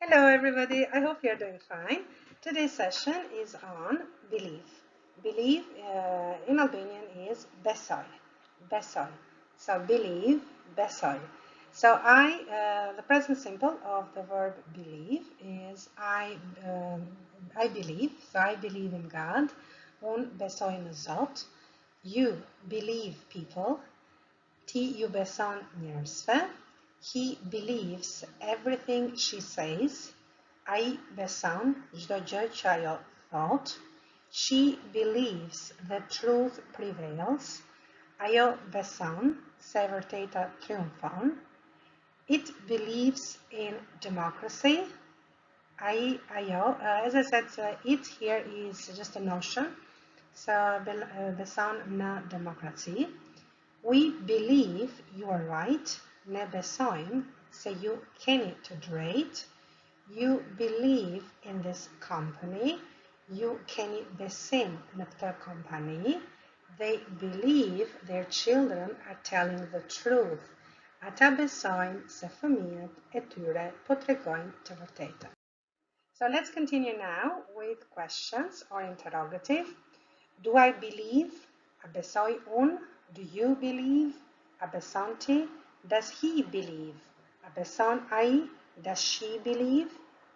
Hello everybody, I hope you're doing fine. Today's session is on believe. Believe in Albanian is besoj. Besoj. So believe, besoj. So the present simple of the verb believe is I believe. So I believe in God. Un besoj në Zot. You believe people. Ti ju beson njerëzve. He believes everything she says. Ai beson çdo gjë që ajo thot. She believes the truth prevails. Ajo beson se e vërteta triumfon. It believes in democracy. Ajo, as I said, it here is just a notion. So beson në demokraci. We believe you are right. Ne besojmë se ju keni të drejtë. You believe in this company. Ju keni besim në këtë kompani. They believe their children are telling the truth. Ata besojnë se fëmijët e tyre po tregojnë të vërtetën. So let's continue now with questions or interrogative. Do I believe? A besoj unë? Do you believe? A beson ti? Does he believe? A beson ai? Does she believe?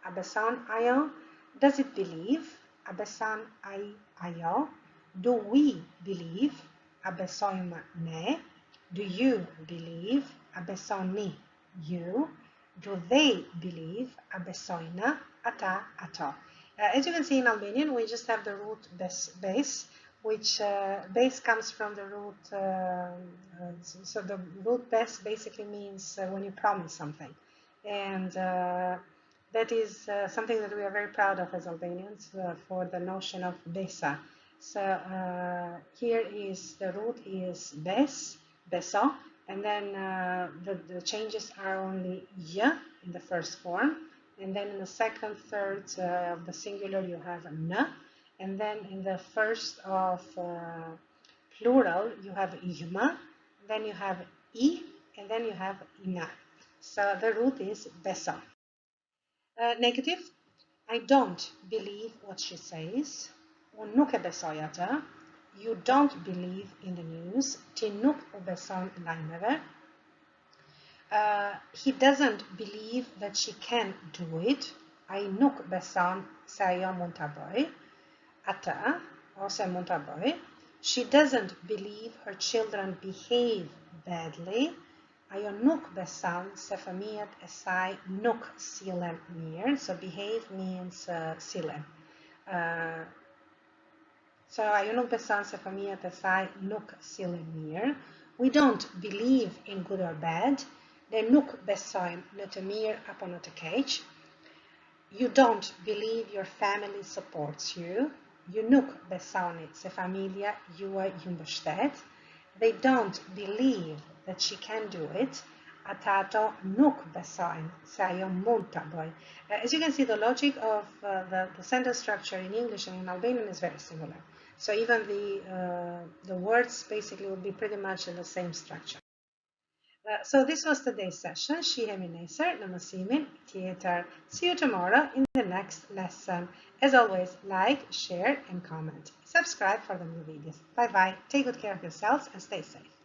A beson ajo? Does it believe? A beson ai ajo? Do we believe? A besojmë ne? Do you believe? A besoni you? Do they believe? A besojnë ata ato? As you can see in Albanian, we just have the root base, which base comes from the root, so the root base basically means when you promise something. And that is something that we are very proud of as Albanians for the notion of besa. So here is the root is bes, beso, and then the changes are only y in the first form. And then in the second, third of the singular you have n. And then in the first of plural, you have yma, then you have I, and then you have ina. So the root is beso. Negative, I don't believe what she says. Unë nuk e besoj atë. You don't believe in the news. Ti nuk u beson lajmeve. He doesn't believe that she can do it. Ai nuk beson se ajo mund ta bëj. Ata, ose mund ta bëj. She doesn't believe her children behave badly. Ajo nuk beson se fëmijët e saj nuk sillen mirë. So behave means sillen. So ajo nuk beson se fëmijët e saj nuk sillen mirë. We don't believe in good or bad. Ne nuk besojmë në të mirë apo në të keq. You don't believe your family supports you. Ju nuk besoni se familja juaj ju mbështet. They don't believe that she can do it. Ata ato nuk besojnë se ajo mund ta bëj. As you can see, the logic of the sentence structure in English and in Albanian is very similar. So even the words basically will be pretty much in the same structure. So this was today's session. Shihemi Nese në mesimin tjetër. See you tomorrow in the next lesson. As always, like, share, and comment. Subscribe for the new videos. Bye bye. Take good care of yourselves and stay safe.